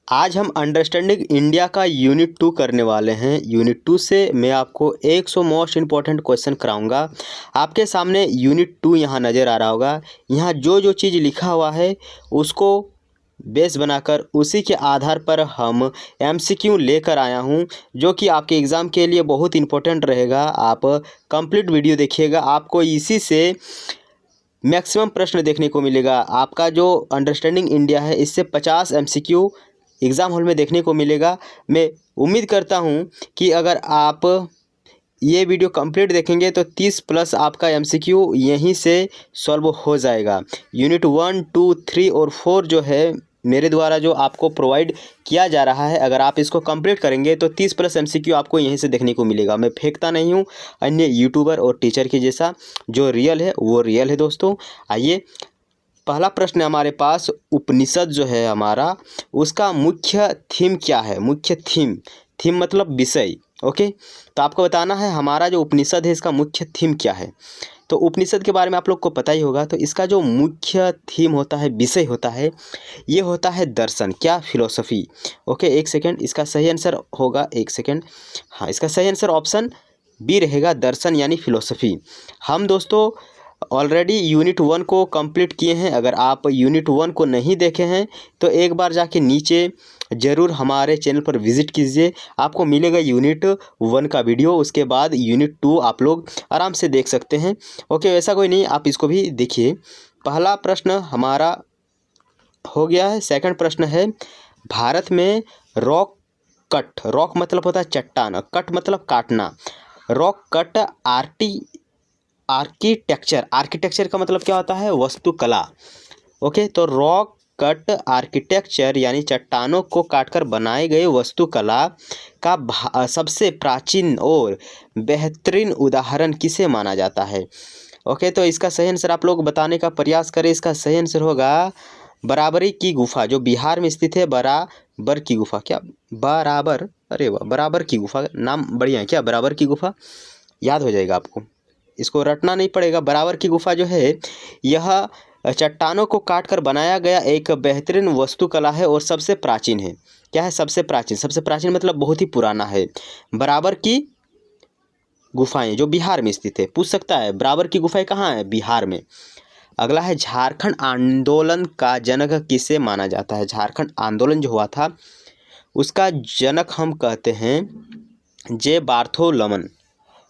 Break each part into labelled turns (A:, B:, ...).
A: आज हम understanding India का यूनिट 2 करने वाले हैं। यूनिट 2 से मैं आपको 100 मोस्ट इम्पॉर्टेंट क्वेश्चन कराऊंगा। आपके सामने यूनिट 2 यहाँ नज़र आ रहा होगा। यहाँ जो जो चीज़ लिखा हुआ है उसको बेस बनाकर उसी के आधार पर हम एमसीक्यू लेकर आया हूँ, जो कि आपके एग्ज़ाम के लिए बहुत इम्पोर्टेंट रहेगा। आप कंप्लीट वीडियो देखिएगा, आपको इसी से मैक्सिमम प्रश्न देखने को मिलेगा। आपका जो अंडरस्टैंडिंग इंडिया है इससे 50 एमसीक्यू एग्ज़ाम हॉल में देखने को मिलेगा। मैं उम्मीद करता हूं कि अगर आप ये वीडियो कंप्लीट देखेंगे तो 30 प्लस आपका एमसीक्यू यहीं से सॉल्व हो जाएगा। यूनिट 1, 2, 3 और 4 जो है मेरे द्वारा जो आपको प्रोवाइड किया जा रहा है, अगर आप इसको कंप्लीट करेंगे तो 30 प्लस एमसीक्यू आपको यहीं से देखने को मिलेगा। मैं फेंकता नहीं हूँ अन्य यूट्यूबर और टीचर के जैसा, जो रियल है वो रियल है। दोस्तों आइए, पहला प्रश्न हमारे पास, उपनिषद जो है हमारा, उसका मुख्य थीम क्या है? मुख्य थीम मतलब विषय। ओके, तो आपको बताना है हमारा जो उपनिषद है इसका मुख्य थीम क्या है। तो उपनिषद के बारे में आप लोग को पता ही होगा। तो इसका जो मुख्य थीम होता है, विषय होता है, ये होता है दर्शन। क्या? फिलोसफी। ओके, एक सेकेंड, इसका सही आंसर होगा, एक सेकेंड, हाँ इसका सही आंसर ऑप्शन बी रहेगा, दर्शन यानी फिलोसफी। हम दोस्तों ऑलरेडी यूनिट 1 को कंप्लीट किए हैं। अगर आप यूनिट 1 को नहीं देखे हैं तो एक बार जाके नीचे ज़रूर हमारे चैनल पर विज़िट कीजिए, आपको मिलेगा यूनिट 1 का वीडियो। उसके बाद यूनिट 2 आप लोग आराम से देख सकते हैं। ओके, ऐसा कोई नहीं, आप इसको भी देखिए। पहला प्रश्न हमारा हो गया है। सेकंड प्रश्न है, भारत में रॉक कट, रॉक मतलब होता है चट्टान, कट मतलब काटना, रॉक कट आर्किटेक्चर का मतलब क्या होता है? वास्तुकला। ओके, तो रॉक कट आर्किटेक्चर यानी चट्टानों को काटकर बनाए गए वास्तुकला का सबसे प्राचीन और बेहतरीन उदाहरण किसे माना जाता है? ओके, तो इसका सही आंसर आप लोग बताने का प्रयास करें। इसका सही आंसर होगा बराबरी की गुफा, जो बिहार में स्थित है। बराबर की गुफा, क्या बराबर, अरे वाह, बराबर की गुफा, नाम बढ़िया है। क्या? बराबर की गुफा, याद हो जाएगा आपको, इसको रटना नहीं पड़ेगा। बराबर की गुफा जो है यह चट्टानों को काटकर बनाया गया एक बेहतरीन वास्तुकला है और सबसे प्राचीन है। क्या है? सबसे प्राचीन। सबसे प्राचीन मतलब बहुत ही पुराना है। बराबर की गुफाएं जो बिहार में स्थित है, पूछ सकता है बराबर की गुफाएं कहाँ है? बिहार में। अगला है, झारखंड आंदोलन का जनक किसे माना जाता है? झारखंड आंदोलन जो हुआ था उसका जनक हम कहते हैं जे बार्थोलमन।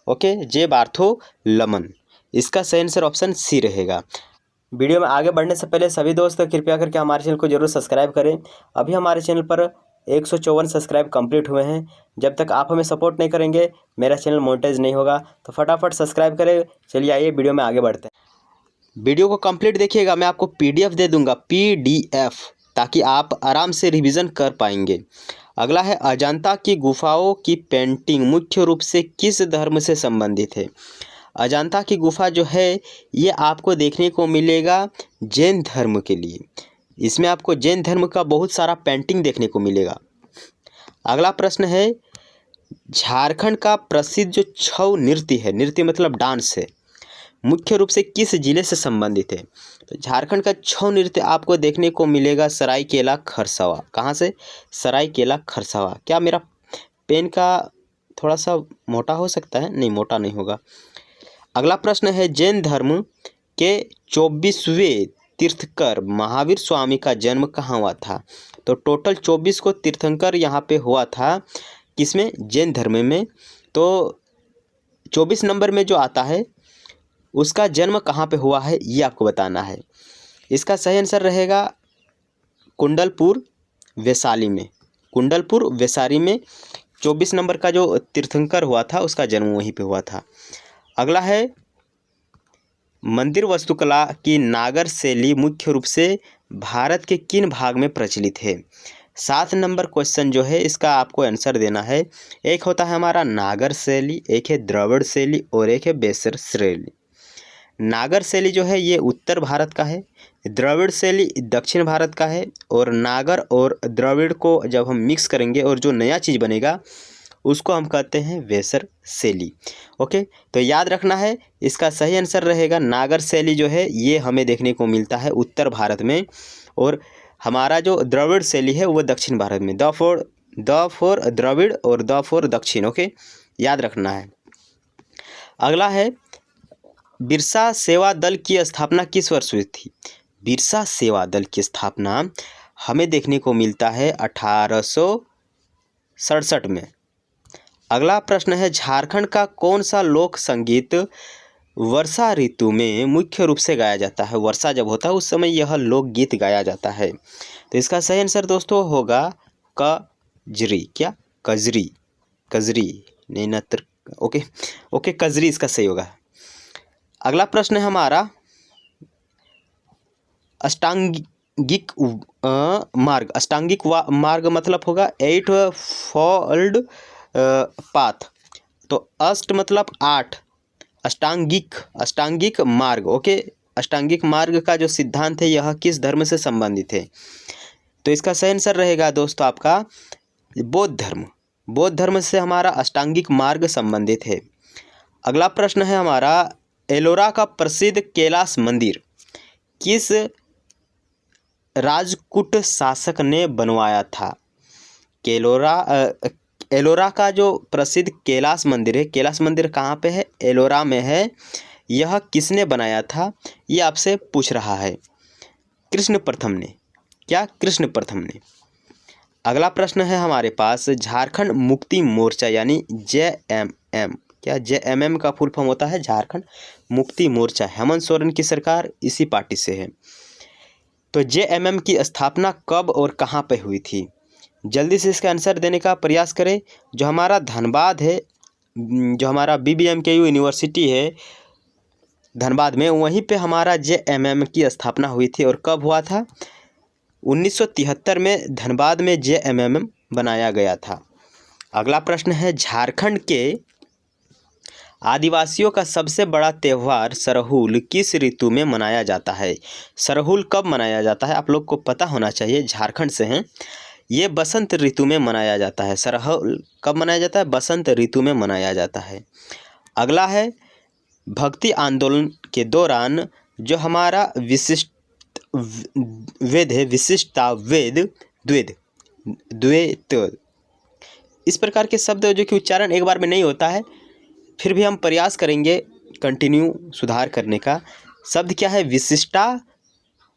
A: ओके, जे बार्थोलमन। इसका सही आंसर ऑप्शन सी रहेगा। वीडियो में आगे बढ़ने से पहले सभी दोस्त कृपया करके हमारे चैनल को जरूर सब्सक्राइब करें। अभी हमारे चैनल पर 154 सब्सक्राइब कंप्लीट हुए हैं। जब तक आप हमें सपोर्ट नहीं करेंगे मेरा चैनल मोनेटाइज नहीं होगा, तो फटाफट सब्सक्राइब करें। चलिए आइए वीडियो में आगे बढ़ते हैं। वीडियो को कंप्लीट देखिएगा, मैं आपको PDF दे दूंगा, PDF, ताकि आप आराम से रिविज़न कर पाएंगे। अगला है, अजंता की गुफाओं की पेंटिंग मुख्य रूप से किस धर्म से संबंधित है? अजंता की गुफा जो है ये आपको देखने को मिलेगा जैन धर्म के लिए। इसमें आपको जैन धर्म का बहुत सारा पेंटिंग देखने को मिलेगा। अगला प्रश्न है, झारखंड का प्रसिद्ध जो छऊ नृत्य है, नृत्य मतलब डांस है, मुख्य रूप से किस जिले से संबंधित है? तो झारखंड का छऊ नृत्य आपको देखने को मिलेगा सरायकेला खरसावा। कहाँ से? सरायकेला खरसावा। क्या मेरा पेन का थोड़ा सा मोटा हो सकता है? नहीं, मोटा नहीं होगा। अगला प्रश्न है, जैन धर्म के 24वें तीर्थंकर महावीर स्वामी का जन्म कहाँ हुआ था? तो टोटल 24 को तीर्थंकर यहाँ पे हुआ था, किसमें? जैन धर्म में। तो 24 नंबर में जो आता है उसका जन्म कहाँ पे हुआ है ये आपको बताना है। इसका सही आंसर रहेगा कुंडलपुर वैशाली में। कुंडलपुर वैशाली में 24 नंबर का जो तीर्थंकर हुआ था उसका जन्म वहीं पे हुआ था। अगला है, मंदिर वास्तुकला की नागर शैली मुख्य रूप से भारत के किन भाग में प्रचलित है? 7 नंबर क्वेश्चन जो है इसका आपको आंसर देना है। एक होता है हमारा नागर शैली, एक है द्रविड़ शैली और एक है बेसर शैली। नागर शैली जो है ये उत्तर भारत का है, द्रविड़ शैली दक्षिण भारत का है, और नागर और द्रविड़ को जब हम मिक्स करेंगे और जो नया चीज़ बनेगा उसको हम कहते हैं वेसर शैली। ओके, तो याद रखना है, इसका सही आंसर रहेगा नागर शैली जो है ये हमें देखने को मिलता है उत्तर भारत में, और हमारा जो द्रविड़ शैली है वो दक्षिण भारत में, द फॉर द्रविड़ और द फॉर दक्षिण। ओके, याद रखना है। अगला है बिरसा सेवा दल की स्थापना किस वर्ष हुई थी? बिरसा सेवा दल की स्थापना हमें देखने को मिलता है 1867 में। अगला प्रश्न है झारखंड का कौन सा लोक संगीत वर्षा ऋतु में मुख्य रूप से गाया जाता है? वर्षा जब होता है उस समय यह लोकगीत गाया जाता है। तो इसका सही आंसर दोस्तों होगा कजरी। क्या? कजरी, कजरी नहीं नत्र। ओके ओके, कजरी इसका सही होगा। अगला प्रश्न है हमारा अष्टांगिक मार्ग। अष्टांगिक मार्ग मतलब होगा 8 फोल्ड पाथ। तो अष्ट मतलब 8, अष्टांगिक मार्ग। ओके, अष्टांगिक मार्ग का जो सिद्धांत है यह किस धर्म से संबंधित है? तो इसका सही आंसर रहेगा दोस्तों आपका बौद्ध धर्म। बौद्ध धर्म से हमारा अष्टांगिक मार्ग संबंधित है। अगला प्रश्न है हमारा एलोरा का प्रसिद्ध कैलाश मंदिर किस राजपूत शासक ने बनवाया था? एलोरा का जो प्रसिद्ध कैलाश मंदिर है, कैलाश मंदिर कहाँ पे है? एलोरा में है। यह किसने बनाया था? ये आपसे पूछ रहा है। कृष्ण प्रथम ने। क्या? कृष्ण प्रथम ने। अगला प्रश्न है हमारे पास झारखंड मुक्ति मोर्चा यानी JMM। क्या? JMM का फुल फॉर्म होता है झारखंड मुक्ति मोर्चा। हेमंत सोरेन की सरकार इसी पार्टी से है। तो JMM की स्थापना कब और कहाँ पे हुई थी? जल्दी से इसका आंसर देने का प्रयास करें। जो हमारा धनबाद है, जो हमारा BBMKU यूनिवर्सिटी है धनबाद में, वहीं पे हमारा JMM की स्थापना हुई थी। और कब हुआ था? 1973 में धनबाद में JMM बनाया गया था। अगला प्रश्न है झारखंड के आदिवासियों का सबसे बड़ा त्यौहार सरहुल किस ऋतु में मनाया जाता है? सरहुल कब मनाया जाता है? आप लोग को पता होना चाहिए, झारखंड से हैं। ये बसंत ऋतु में मनाया जाता है। सरहुल कब मनाया जाता है? बसंत ऋतु में मनाया जाता है। अगला है भक्ति आंदोलन के दौरान जो हमारा विशिष्ट वेद है, विशिष्टता वेद, द्वैत, इस प्रकार के शब्द जो कि उच्चारण एक बार में नहीं होता है, फिर भी हम प्रयास करेंगे कंटिन्यू सुधार करने का। शब्द क्या है? विशिष्टा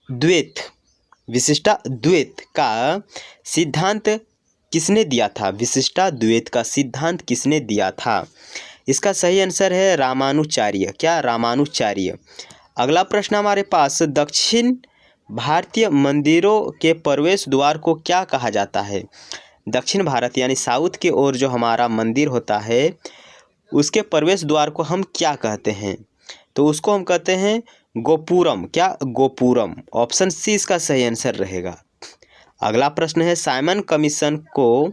A: द्वैत। विशिष्टा द्वैत का सिद्धांत किसने दिया था? विशिष्टा द्वैत का सिद्धांत किसने दिया था? इसका सही आंसर है रामानुचार्य। क्या? रामानुचार्य। अगला प्रश्न हमारे पास दक्षिण भारतीय मंदिरों के प्रवेश द्वार को क्या कहा जाता है? दक्षिण भारत यानी साउथ की ओर जो हमारा मंदिर होता है उसके प्रवेश द्वार को हम क्या कहते हैं? तो उसको हम कहते हैं गोपुरम। क्या? गोपुरम। ऑप्शन सी इसका सही आंसर रहेगा। अगला प्रश्न है साइमन कमीशन को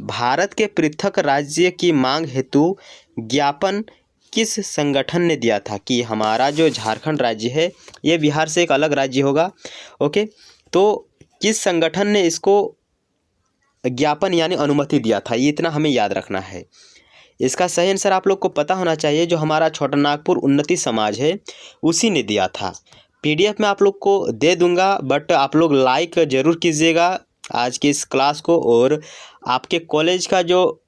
A: भारत के पृथक राज्य की मांग हेतु ज्ञापन किस संगठन ने दिया था? कि हमारा जो झारखंड राज्य है ये बिहार से एक अलग राज्य होगा। ओके, तो किस संगठन ने इसको ज्ञापन यानी अनुमति दिया था? ये इतना हमें याद रखना है। इसका सही आंसर आप लोग को पता होना चाहिए, जो हमारा छोटा नागपुर उन्नति समाज है उसी ने दिया था। PDF में आप लोग को दे दूंगा, बट आप लोग लाइक ज़रूर कीजिएगा आज के इस क्लास को। और आपके कॉलेज का जो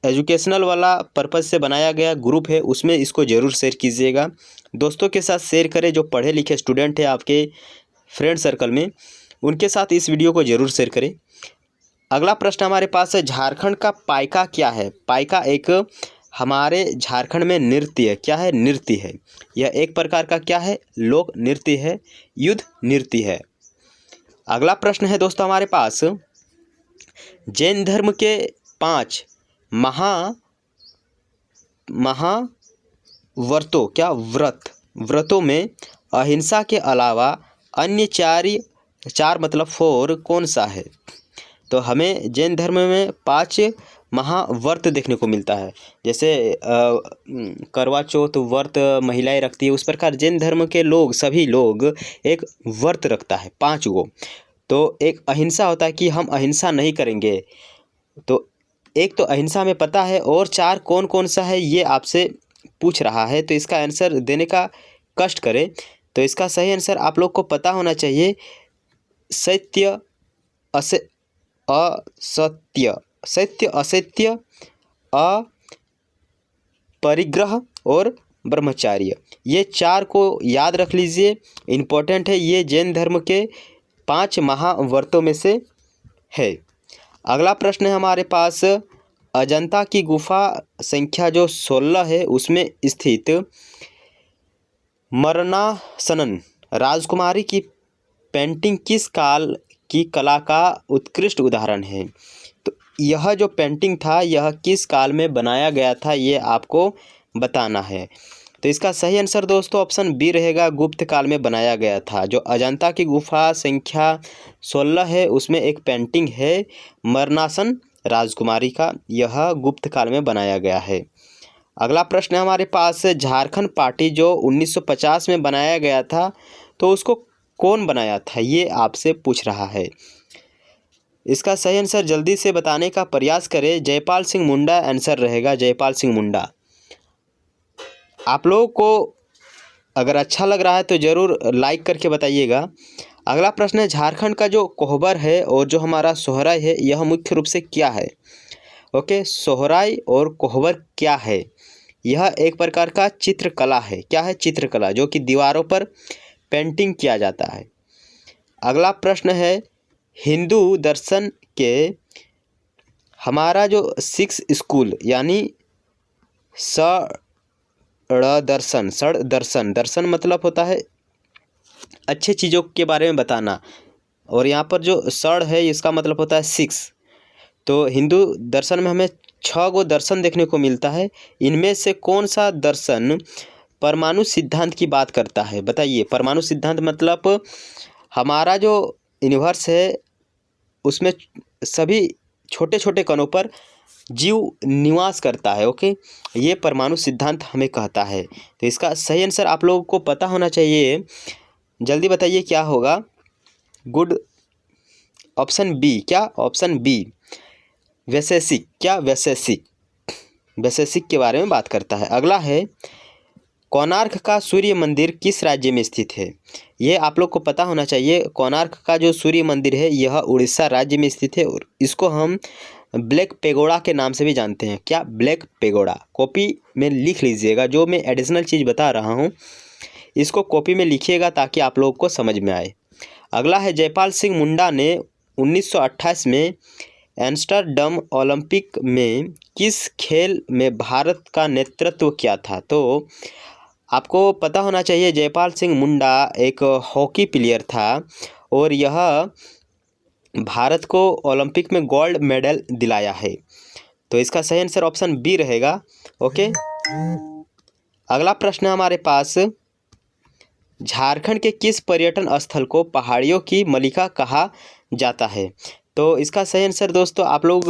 A: एजुकेशनल वाला पर्पज़ से बनाया गया ग्रुप है उसमें इसको ज़रूर शेयर कीजिएगा। दोस्तों के साथ शेयर करें, जो पढ़े लिखे स्टूडेंट है आपके फ्रेंड सर्कल में, उनके साथ इस वीडियो को ज़रूर शेयर करें। अगला प्रश्न हमारे पास है झारखंड का पाइका क्या है? पाइका एक हमारे झारखंड में नृत्य है। क्या है? नृत्य है। यह एक प्रकार का क्या है? लोक नृत्य है, युद्ध नृत्य है। अगला प्रश्न है दोस्तों हमारे पास जैन धर्म के 5 महाव्रतों, क्या व्रतों में अहिंसा के अलावा अन्य 4 मतलब 4 कौन सा है? तो हमें जैन धर्म में 5 महाव्रत देखने को मिलता है। जैसे करवा चौथ व्रत महिलाएं रखती है, उस प्रकार जैन धर्म के लोग, सभी लोग एक व्रत रखता है 5 गो। तो एक अहिंसा होता है कि हम अहिंसा नहीं करेंगे। तो एक तो अहिंसा हमें पता है, और 4 कौन कौन सा है ये आपसे पूछ रहा है। तो इसका आंसर देने का कष्ट करें। तो इसका सही आंसर आप लोग को पता होना चाहिए सत्य असत्य, सत्य असत्य, अपरिग्रह और ब्रह्मचार्य, ये 4 को याद रख लीजिए, इम्पोर्टेंट है। ये जैन धर्म के 5 महाव्रतों में से है। अगला प्रश्न है हमारे पास, अजंता की गुफा संख्या जो 16 है उसमें स्थित मरणासनन राजकुमारी की पेंटिंग किस काल की कला का उत्कृष्ट उदाहरण है? तो यह जो पेंटिंग था यह किस काल में बनाया गया था, ये आपको बताना है। तो इसका सही आंसर दोस्तों ऑप्शन बी रहेगा, गुप्त काल में बनाया गया था। जो अजंता की गुफा संख्या 16 है उसमें एक पेंटिंग है मरणासन राजकुमारी का, यह गुप्त काल में बनाया गया है। अगला प्रश्न है हमारे पास, झारखंड पार्टी जो 1950 में बनाया गया था तो उसको कौन बनाया था, ये आपसे पूछ रहा है। इसका सही आंसर जल्दी से बताने का प्रयास करें, जयपाल सिंह मुंडा आंसर रहेगा, जयपाल सिंह मुंडा। आप लोगों को अगर अच्छा लग रहा है तो ज़रूर लाइक करके बताइएगा। अगला प्रश्न है, झारखंड का जो कोहबर है और जो हमारा सोहराई है यह मुख्य रूप से क्या है? ओके, सोहराई और कोहबर क्या है? यह एक प्रकार का चित्रकला है। क्या है? चित्रकला, जो कि दीवारों पर पेंटिंग किया जाता है। अगला प्रश्न है, हिंदू दर्शन के हमारा जो 6 स्कूल यानी षड्दर्शन, दर्शन मतलब होता है अच्छे चीज़ों के बारे में बताना, और यहाँ पर जो षड है इसका मतलब होता है 6। तो हिंदू दर्शन में हमें 6 गो दर्शन देखने को मिलता है। इनमें से कौन सा दर्शन परमाणु सिद्धांत की बात करता है? बताइए। परमाणु सिद्धांत मतलब हमारा जो यूनिवर्स है उसमें सभी छोटे छोटे कणों पर जीव निवास करता है। ओके, ये परमाणु सिद्धांत हमें कहता है। तो इसका सही आंसर आप लोगों को पता होना चाहिए, जल्दी बताइए क्या होगा। Good, option B. क्या? Option B, Vaisheshika. क्या? वैशेषिक, वैशेषिक के बारे में बात करता है। अगला है, कोणार्क का सूर्य मंदिर किस राज्य में स्थित है? ये आप लोग को पता होना चाहिए। कोणार्क का जो सूर्य मंदिर है यह उड़ीसा राज्य में स्थित है और इसको हम ब्लैक पेगोडा के नाम से भी जानते हैं। क्या? Black pagoda. कॉपी में लिख लीजिएगा, जो मैं एडिशनल चीज़ बता रहा हूँ इसको कॉपी में लिखिएगा ताकि आप लोगों को समझ में आए। अगला है, जयपाल सिंह मुंडा ने 1928 में एम्स्टर्डम ओलंपिक में किस खेल में भारत का नेतृत्व किया था? तो आपको पता होना चाहिए जयपाल सिंह मुंडा एक हॉकी प्लेयर था और यह भारत को ओलंपिक में गोल्ड मेडल दिलाया है। तो इसका सही आंसर ऑप्शन बी रहेगा। ओके, अगला प्रश्न है हमारे पास, झारखंड के किस पर्यटन स्थल को पहाड़ियों की मलिका कहा जाता है? तो इसका सही आंसर दोस्तों आप लोग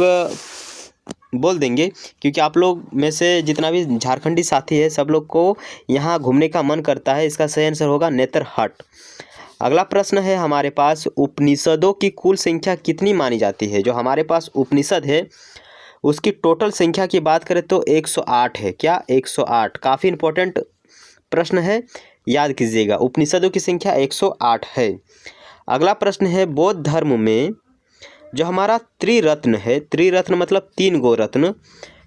A: बोल देंगे, क्योंकि आप लोग में से जितना भी झारखंडी साथी है सब लोग को यहाँ घूमने का मन करता है। इसका सही आंसर होगा नेतरहाट। अगला प्रश्न है हमारे पास, उपनिषदों की कुल संख्या कितनी मानी जाती है? जो हमारे पास उपनिषद है उसकी टोटल संख्या की बात करें तो 108 है। क्या? 108। काफ़ी इंपॉर्टेंट प्रश्न है, याद कीजिएगा। उपनिषदों की संख्या 108 है। अगला प्रश्न है, बौद्ध धर्म में जो हमारा त्रिरत्न है, त्रिरत्न मतलब 3 गो रत्न,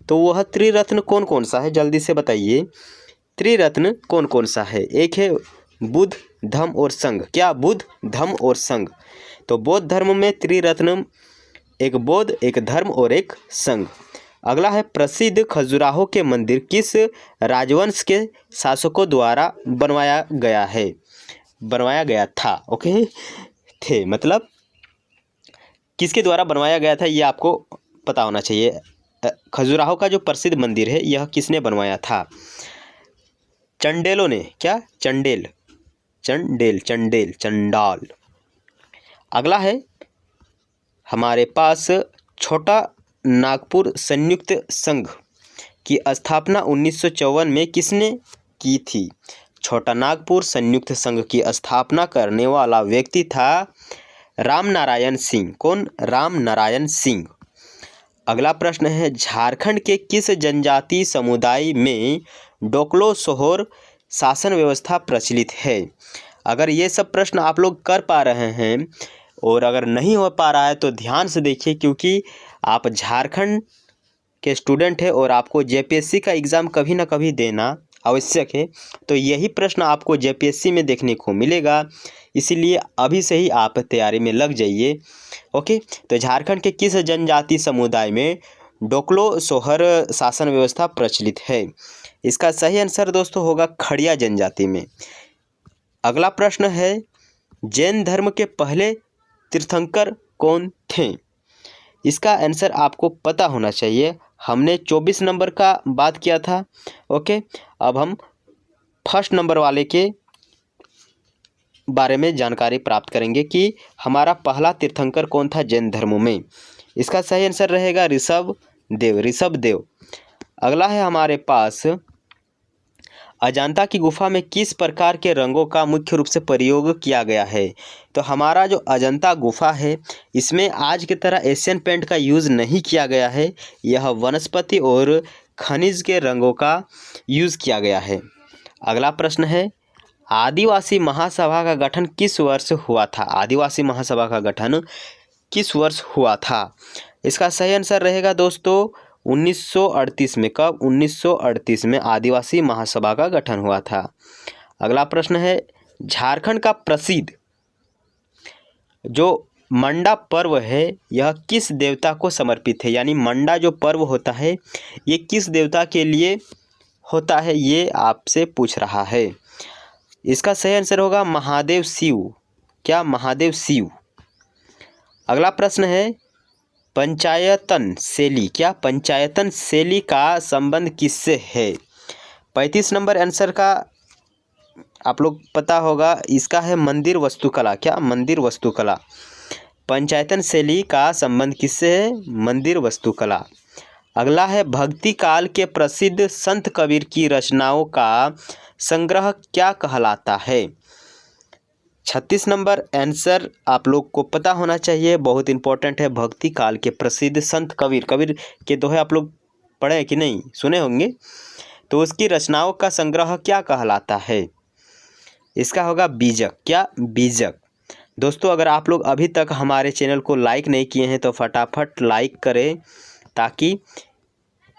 A: तो वह त्रिरत्न कौन कौन सा है? जल्दी से बताइए, त्रिरत्न कौन कौन सा है? एक है बुद्ध, धम्म और संघ। क्या? बुद्ध, धम्म और संघ। तो बौद्ध धर्म में त्रिरत्न, एक बौद्ध, एक धर्म और एक संघ। अगला है, प्रसिद्ध खजुराहो के मंदिर किस राजवंश के शासकों द्वारा बनवाया गया है? बनवाया गया था। ओके, थे मतलब किसके द्वारा बनवाया गया था ये आपको पता होना चाहिए। खजुराहो का जो प्रसिद्ध मंदिर है यह किसने बनवाया था? चंडेलों ने। क्या? चंडेल, चंडेल, चंडेल, चंडाल। अगला है हमारे पास, छोटा नागपुर संयुक्त संघ की स्थापना 1954 में किसने की थी? छोटा नागपुर संयुक्त संघ की स्थापना करने वाला व्यक्ति था रामनारायण सिंह। कौन? रामनारायण सिंह। अगला प्रश्न है, झारखंड के किस जनजाति समुदाय में डोकलो सोहर शासन व्यवस्था प्रचलित है? अगर ये सब प्रश्न आप लोग कर पा रहे हैं और अगर नहीं हो पा रहा है तो ध्यान से देखिए, क्योंकि आप झारखंड के स्टूडेंट है और आपको जेपीएससी का एग्ज़ाम कभी ना कभी देना आवश्यक है। तो यही प्रश्न आपको जेपीएससी में देखने को मिलेगा, इसीलिए अभी से ही आप तैयारी में लग जाइए। ओके, तो झारखंड के किस जनजाति समुदाय में डोकलो सोहर शासन व्यवस्था प्रचलित है? इसका सही आंसर दोस्तों होगा खड़िया जनजाति में। अगला प्रश्न है, जैन धर्म के पहले तीर्थंकर कौन थे? इसका आंसर आपको पता होना चाहिए। हमने 24 नंबर का बात किया था। ओके, अब हम फर्स्ट नंबर वाले के बारे में जानकारी प्राप्त करेंगे कि हमारा पहला तीर्थंकर कौन था जैन धर्म में। इसका सही आंसर रहेगा ऋषभ देव। अगला है हमारे पास, अजंता की गुफा में किस प्रकार के रंगों का मुख्य रूप से प्रयोग किया गया है? तो हमारा जो अजंता गुफा है, इसमें आज की तरह एशियन पेंट का यूज़ नहीं किया गया है। यह वनस्पति और खनिज के रंगों का यूज़ किया गया है। अगला प्रश्न है, आदिवासी महासभा का गठन किस वर्ष हुआ था? आदिवासी महासभा का गठन किस वर्ष हुआ था? इसका सही आंसर रहेगा दोस्तों 1938 में। कब? 1938 में आदिवासी महासभा का गठन हुआ था। अगला प्रश्न है, झारखंड का प्रसिद्ध जो मंडा पर्व है, यह किस देवता को समर्पित है? यानी मंडा जो पर्व होता है, ये किस देवता के लिए होता है, ये आपसे पूछ रहा है। इसका सही आंसर होगा महादेव शिव। क्या? महादेव शिव। अगला प्रश्न है, पंचायतन शैली, क्या पंचायतन शैली का संबंध किससे है? 35 नंबर आंसर का आप लोग पता होगा, इसका है मंदिर वास्तुकला। क्या? मंदिर वास्तुकला। पंचायतन शैली का संबंध किससे है? मंदिर वास्तुकला। अगला है, भक्ति काल के प्रसिद्ध संत कबीर की रचनाओं का संग्रह क्या कहलाता है? 36 नंबर आंसर आप लोग को पता होना चाहिए, बहुत इंपॉर्टेंट है। भक्ति काल के प्रसिद्ध संत कबीर के दोहे आप लोग पढ़े हैं कि नहीं? सुने होंगे। तो उसकी रचनाओं का संग्रह क्या कहलाता है? इसका होगा बीजक। क्या? बीजक। दोस्तों, अगर आप लोग अभी तक हमारे चैनल को लाइक नहीं किए हैं तो फटाफट लाइक करें, ताकि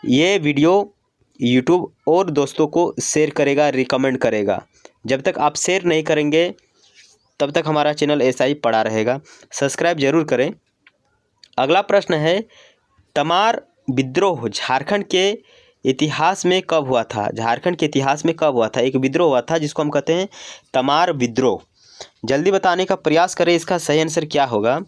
A: ये वीडियो यूट्यूब और दोस्तों को शेयर करेगा, रिकमेंड करेगा। जब तक आप शेयर नहीं करेंगे तब तक हमारा चैनल ऐसा ही पड़ा रहेगा। सब्सक्राइब जरूर करें। अगला प्रश्न है, तमार विद्रोह झारखंड के इतिहास में कब हुआ था? झारखंड के इतिहास में कब हुआ था? एक विद्रोह हुआ था जिसको हम कहते हैं तमार विद्रोह। जल्दी बताने का प्रयास करें, इसका सही आंसर क्या होगा?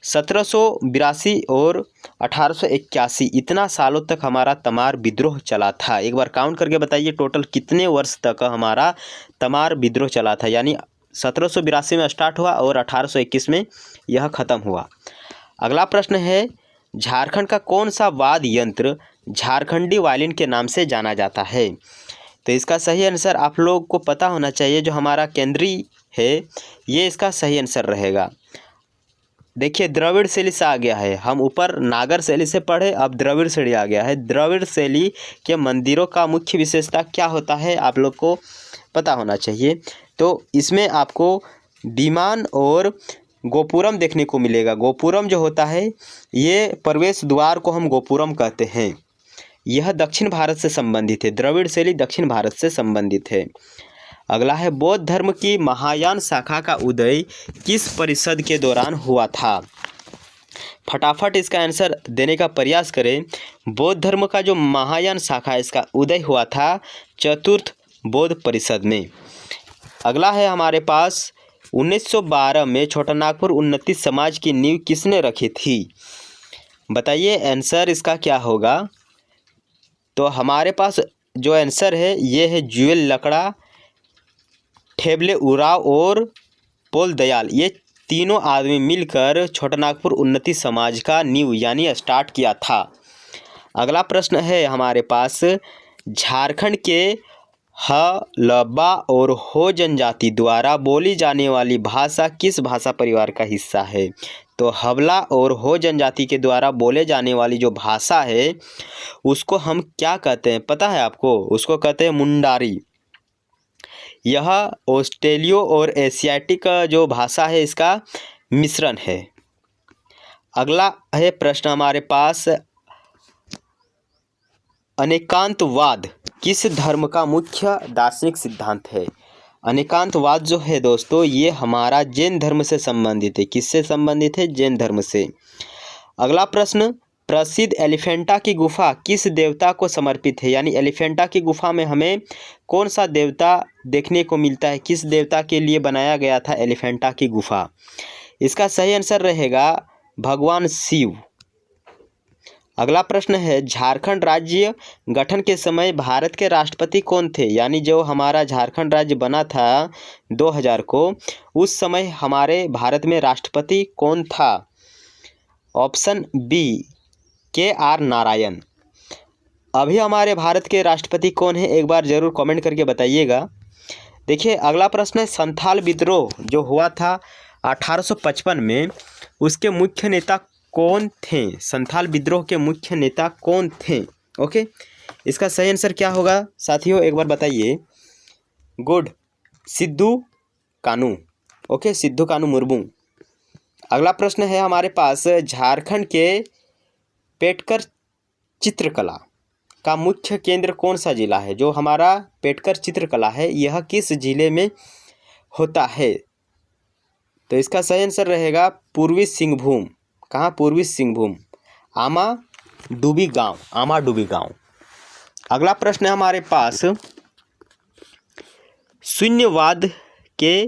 A: 1782 और 1881, इतना सालों तक हमारा तमार विद्रोह चला था। एक बार काउंट करके बताइए, टोटल कितने वर्ष तक हमारा तमार विद्रोह चला था? यानी 1782 में स्टार्ट हुआ और 1821 में यह ख़त्म हुआ। अगला प्रश्न है, झारखंड का कौन सा वाद्य यंत्र झारखंडी वायलिन के नाम से जाना जाता है? तो इसका सही आंसर आप लोग को पता होना चाहिए। जो हमारा केंद्रीय है, ये इसका सही आंसर रहेगा। देखिए, द्रविड़ शैली से आ गया है। हम ऊपर नागर शैली से पढ़े, अब द्रविड़ शैली आ गया है। द्रविड़ शैली के मंदिरों का मुख्य विशेषता क्या होता है, आप लोग को पता होना चाहिए। तो इसमें आपको विमान और गोपुरम देखने को मिलेगा। गोपुरम जो होता है, ये प्रवेश द्वार को हम गोपुरम कहते हैं। यह दक्षिण भारत से संबंधित है। द्रविड़ शैली दक्षिण भारत से संबंधित है। अगला है, बौद्ध धर्म की महायान शाखा का उदय किस परिषद के दौरान हुआ था? फटाफट इसका आंसर देने का प्रयास करें। बौद्ध धर्म का जो महायान शाखा है, इसका उदय हुआ था चतुर्थ बौद्ध परिषद में। अगला है हमारे पास, 1912 में छोटानागपुर उन्नति समाज की नींव किसने रखी थी? बताइए आंसर इसका क्या होगा? तो हमारे पास जो आंसर है, ये है जुएल लकड़ा, ठेबले उराव और पोल दयाल। ये तीनों आदमी मिलकर छोटानागपुर उन्नति समाज का नींव यानी स्टार्ट किया था। अगला प्रश्न है हमारे पास, झारखंड के ह, लबा और हो जनजाति द्वारा बोली जाने वाली भाषा किस भाषा परिवार का हिस्सा है? तो हवला और हो जनजाति के द्वारा बोले जाने वाली जो भाषा है, उसको हम क्या कहते हैं पता है आपको? उसको कहते हैं मुंडारी। यह ऑस्ट्रेलियो और एशियाटिक जो भाषा है, इसका मिश्रण है। अगला है प्रश्न हमारे पास, अनेकांतवाद किस धर्म का मुख्य दार्शनिक सिद्धांत है? अनेकांतवाद जो है दोस्तों, ये हमारा जैन धर्म से संबंधित है। किससे संबंधित है? जैन धर्म से। अगला प्रश्न, प्रसिद्ध एलिफेंटा की गुफा किस देवता को समर्पित है? यानी एलिफेंटा की गुफा में हमें कौन सा देवता देखने को मिलता है? किस देवता के लिए बनाया गया था एलिफेंटा की गुफा? इसका सही आंसर रहेगा भगवान शिव। अगला प्रश्न है, झारखंड राज्य गठन के समय भारत के राष्ट्रपति कौन थे? यानी जो हमारा झारखंड राज्य बना था 2000 को, उस समय हमारे भारत में राष्ट्रपति कौन था? Option B, KR Narayan. अभी हमारे भारत के राष्ट्रपति कौन है, एक बार ज़रूर कमेंट करके बताइएगा। देखिए अगला प्रश्न है, संथाल विद्रोह जो हुआ था 1855 में, उसके मुख्य नेता कौन थे? संथाल विद्रोह के मुख्य नेता कौन थे? ओके, इसका सही आंसर क्या होगा साथियों, एक बार बताइए। गुड, सिद्धू कानू। ओके, सिद्धू कानू मुर्मू। अगला प्रश्न है हमारे पास, झारखंड के पेटकर चित्रकला का मुख्य केंद्र कौन सा जिला है? जो हमारा पेटकर चित्रकला है, यह किस जिले में होता है? तो इसका सही आंसर रहेगा पूर्वी सिंहभूम। कहाँ? पूर्वी सिंहभूम, आमा डूबी गांव। अगला प्रश्न है हमारे पास, शून्यवाद के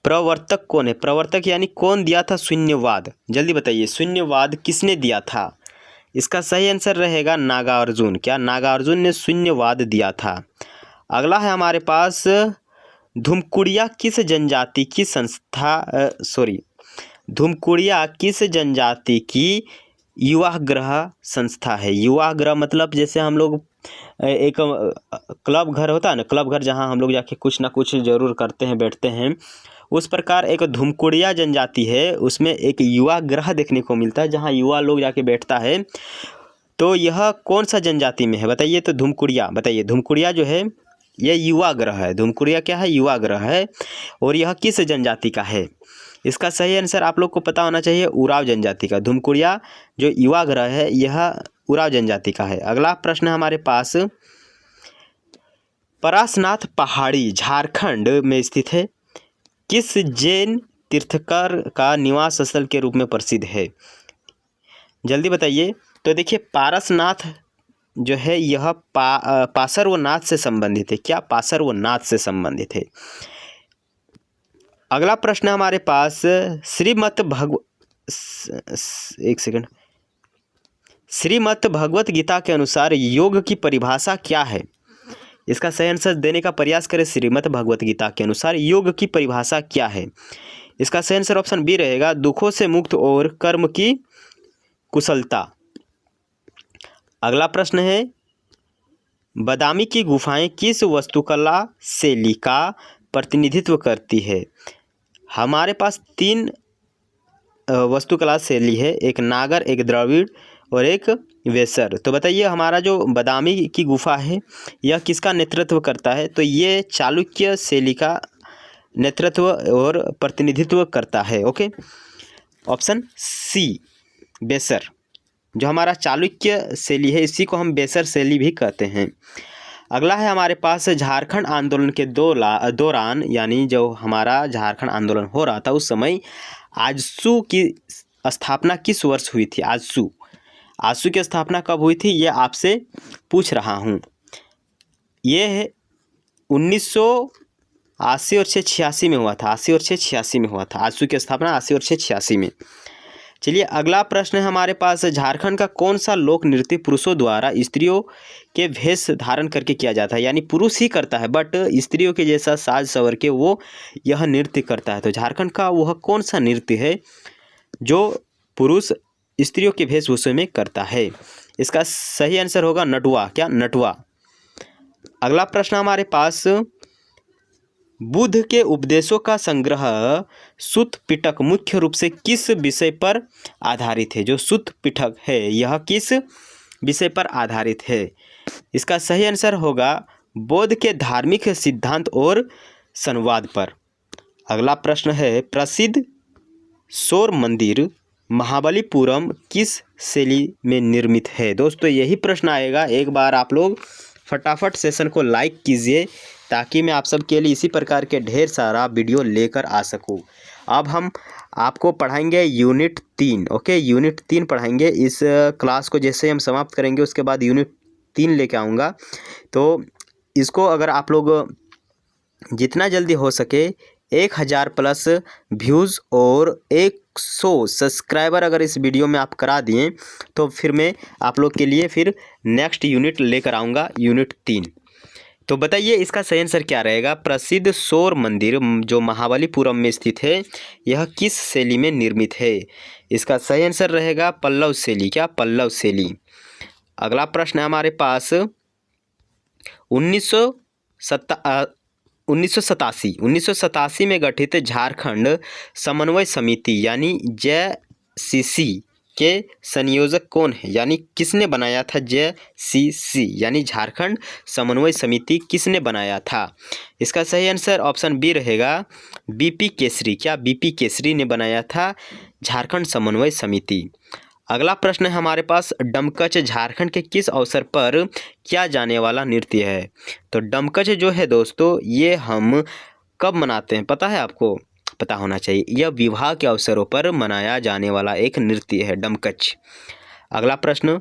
A: प्रवर्तक कौन है? प्रवर्तक यानी कौन दिया था शून्यवाद? जल्दी बताइए, शून्यवाद किसने दिया था? इसका सही आंसर रहेगा नागार्जुन। क्या? नागार्जुन ने शून्यवाद दिया था। अगला है हमारे पास, धुमकुड़िया किस जनजाति की धुमकुड़िया किस जनजाति की युवाग्रह संस्था है? युवाग्रह मतलब जैसे हम लोग एक क्लब घर होता है ना, क्लब घर जहाँ हम लोग जाके कुछ ना कुछ जरूर करते हैं, बैठते हैं, उस प्रकार एक धुमकुड़िया जनजाति है, उसमें एक युवाग्रह देखने को मिलता है जहाँ युवा लोग जाके बैठता है। तो यह कौन सा जनजाति में है बताइए? तो धुमकुड़िया, बताइए। धुमकुड़िया जो है यह युवाग्रह है। धुमकुड़िया क्या है? युवाग्रह है। और यह किस जनजाति का है? इसका सही आंसर आप लोग को पता होना चाहिए, उराव जनजाति का। धुमकुड़िया जो युवाग्रह है यह उराव जनजाति का है। अगला प्रश्न हमारे पास, परासनाथ पहाड़ी झारखंड में स्थित है, किस जैन तीर्थकर का निवास स्थल के रूप में प्रसिद्ध है? जल्दी बताइए। तो देखिए पारसनाथ जो है यह पार्श्वनाथ से संबंधित है। क्या? पार्श्वनाथ से संबंधित है। अगला प्रश्न हमारे पास, श्रीमद् भगवत गीता के अनुसार योग की परिभाषा क्या है? इसका सही आंसर देने का प्रयास करें। श्रीमद् भगवत गीता के अनुसार योग की परिभाषा क्या है? इसका सही आंसर ऑप्शन बी रहेगा, दुखों से मुक्त और कर्म की कुशलता। अगला प्रश्न है, बादामी की गुफाएं किस वास्तुकला शैली का प्रतिनिधित्व करती है? हमारे पास 3 वास्तुकला शैली है, एक नागर, एक द्रविड़ और एक वेसर। तो बताइए हमारा जो बादामी की गुफा है यह किसका नेतृत्व करता है? तो ये चालुक्य शैली का नेतृत्व और प्रतिनिधित्व करता है। ओके, ऑप्शन सी, बेसर। जो हमारा चालुक्य शैली है इसी को हम बेसर शैली भी कहते हैं। अगला है हमारे पास, झारखंड आंदोलन के दौरान, यानी जो हमारा झारखंड आंदोलन हो रहा था उस समय आजसू की स्थापना किस वर्ष हुई थी? आजसू की स्थापना कब हुई थी ये आपसे पूछ रहा हूँ। ये है 1980 और 86 में हुआ था। 80 और 86 में हुआ था आजसू की स्थापना, 80 और 86 में। चलिए अगला प्रश्न है हमारे पास, झारखंड का कौन सा लोक नृत्य पुरुषों द्वारा स्त्रियों के वेश धारण करके किया जाता है? यानी पुरुष ही करता है बट स्त्रियों के जैसा साज सवर के वो यह नृत्य करता है। तो झारखंड का वह कौन सा नृत्य है जो पुरुष स्त्रियों के वेशभूषा में करता है? इसका सही आंसर होगा नटुआ। क्या? नटुआ। अगला प्रश्न हमारे पास, बुद्ध के उपदेशों का संग्रह सुत्त पिटक मुख्य रूप से किस विषय पर आधारित है? जो सुत्त पिटक है यह किस विषय पर आधारित है? इसका सही आंसर होगा बौद्ध के धार्मिक सिद्धांत और संवाद पर। अगला प्रश्न है, प्रसिद्ध सौर मंदिर महाबलीपुरम किस शैली में निर्मित है? दोस्तों यही प्रश्न आएगा। एक बार आप लोग फटाफट सेशन को लाइक कीजिए ताकि मैं आप सबके लिए इसी प्रकार के ढेर सारा वीडियो लेकर आ सकूं। अब हम आपको पढ़ाएंगे यूनिट 3। ओके, यूनिट 3 पढ़ाएंगे। इस क्लास को जैसे हम समाप्त करेंगे उसके बाद यूनिट 3 लेके आऊँगा। तो इसको अगर आप लोग जितना जल्दी हो सके 1000 प्लस व्यूज़ और 100 सब्सक्राइबर अगर इस वीडियो में आप करा दिए तो फिर मैं आप लोग के लिए फिर नेक्स्ट यूनिट लेकर आऊँगा, यूनिट 3। तो बताइए इसका सही आंसर क्या रहेगा? प्रसिद्ध सौर मंदिर जो महाबलीपुरम में स्थित है यह किस शैली में निर्मित है? इसका सही आंसर रहेगा पल्लव शैली। क्या? पल्लव शैली। अगला प्रश्न है हमारे पास 1987 में गठित झारखंड समन्वय समिति यानी JCC के संयोजक कौन है? यानी किसने बनाया था JCC यानी झारखंड समन्वय समिति किसने बनाया था? इसका सही आंसर ऑप्शन बी रहेगा BP केसरी। क्या? BP केसरी ने बनाया था झारखंड समन्वय समिति। अगला प्रश्न है हमारे पास डमकच झारखंड के किस अवसर पर किया जाने वाला नृत्य है? तो डमकच जो है दोस्तों ये हम कब मनाते हैं पता है आपको? पता होना चाहिए। यह विवाह के अवसरों पर मनाया जाने वाला एक नृत्य है डमकच। अगला प्रश्न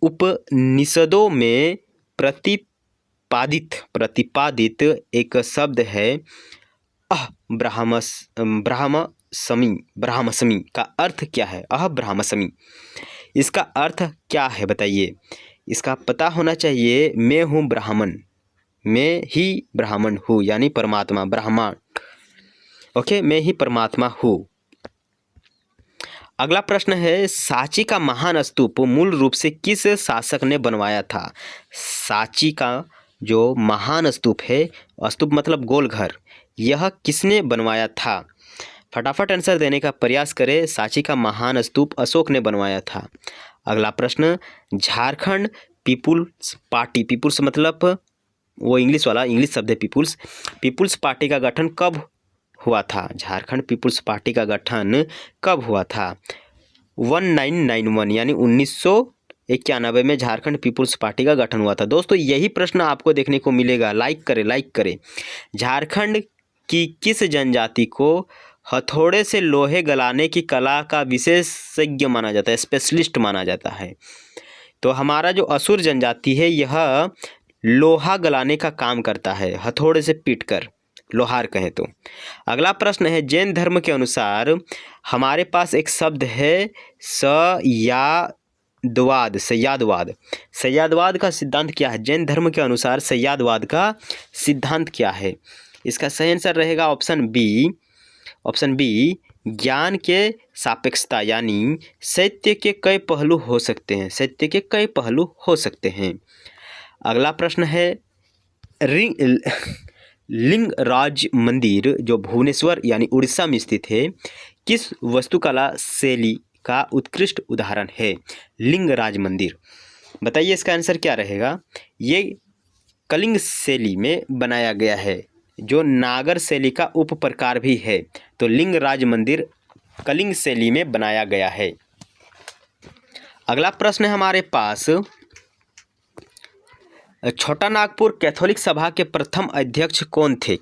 A: उपनिषदों में प्रतिपादित एक शब्द है ब्राह्मसमी का अर्थ क्या है? ब्राह्मसमी इसका अर्थ क्या है बताइए? इसका पता होना चाहिए। मैं हूँ ब्राह्मण, मैं ही ब्राह्मण हूँ यानी परमात्मा ब्रह्मा। ओके, मैं ही परमात्मा हूँ। अगला प्रश्न है सांची का महान स्तूप मूल रूप से किस शासक ने बनवाया था? सांची का जो महान स्तूप है, स्तूप मतलब गोल घर, यह किसने बनवाया था? फटाफट आंसर देने का प्रयास करें। सांची का महान स्तूप अशोक ने बनवाया था। अगला प्रश्न झारखंड पीपुल्स पार्टी, पीपुल्स मतलब वो इंग्लिश वाला, इंग्लिश शब्द है पीपुल्स, पीपुल्स पार्टी का गठन कब हुआ था? झारखंड पीपुल्स पार्टी का गठन कब हुआ था? 1991 यानी 1991 में झारखंड पीपुल्स पार्टी का गठन हुआ था। दोस्तों यही प्रश्न आपको देखने को मिलेगा। लाइक करें। झारखंड की किस जनजाति को हथौड़े से लोहे गलाने की कला का विशेषज्ञ माना जाता है, स्पेशलिस्ट माना जाता है? तो हमारा जो असुर जनजाति है यह लोहा गलाने का काम करता है, हथौड़े से पीटकर, लोहार कहें तो। अगला प्रश्न है जैन धर्म के अनुसार हमारे पास एक शब्द है सयादवाद का सिद्धांत क्या है? जैन धर्म के अनुसार सयादवाद का सिद्धांत क्या है? इसका सही आंसर रहेगा ऑप्शन बी ज्ञान के सापेक्षता यानी सत्य के कई पहलू हो सकते हैं। अगला प्रश्न है लिंगराज मंदिर जो भुवनेश्वर यानी उड़ीसा में स्थित है किस वास्तुकला शैली का उत्कृष्ट उदाहरण है? लिंगराज मंदिर, बताइए इसका आंसर क्या रहेगा? ये कलिंग शैली में बनाया गया है जो नागर शैली का उप प्रकार भी है। तो लिंगराज मंदिर कलिंग शैली में बनाया गया है। अगला प्रश्न है हमारे पास छोटा नागपुर कैथोलिक सभा के प्रथम अध्यक्ष कौन थे?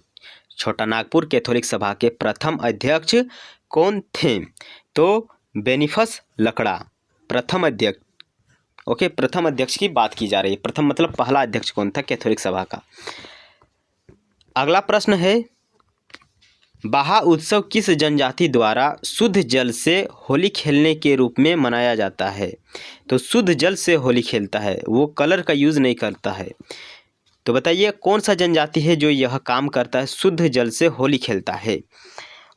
A: छोटा नागपुर कैथोलिक सभा के प्रथम अध्यक्ष कौन थे? तो बेनिफस लकड़ा प्रथम अध्यक्ष। ओके, प्रथम अध्यक्ष की बात की जा रही है। प्रथम मतलब पहला अध्यक्ष कौन था कैथोलिक सभा का? अगला प्रश्न है बाहा उत्सव किस जनजाति द्वारा शुद्ध जल से होली खेलने के रूप में मनाया जाता है? तो शुद्ध जल से होली खेलता है, वो कलर का यूज़ नहीं करता है। तो बताइए कौन सा जनजाति है जो यह काम करता है, शुद्ध जल से होली खेलता है?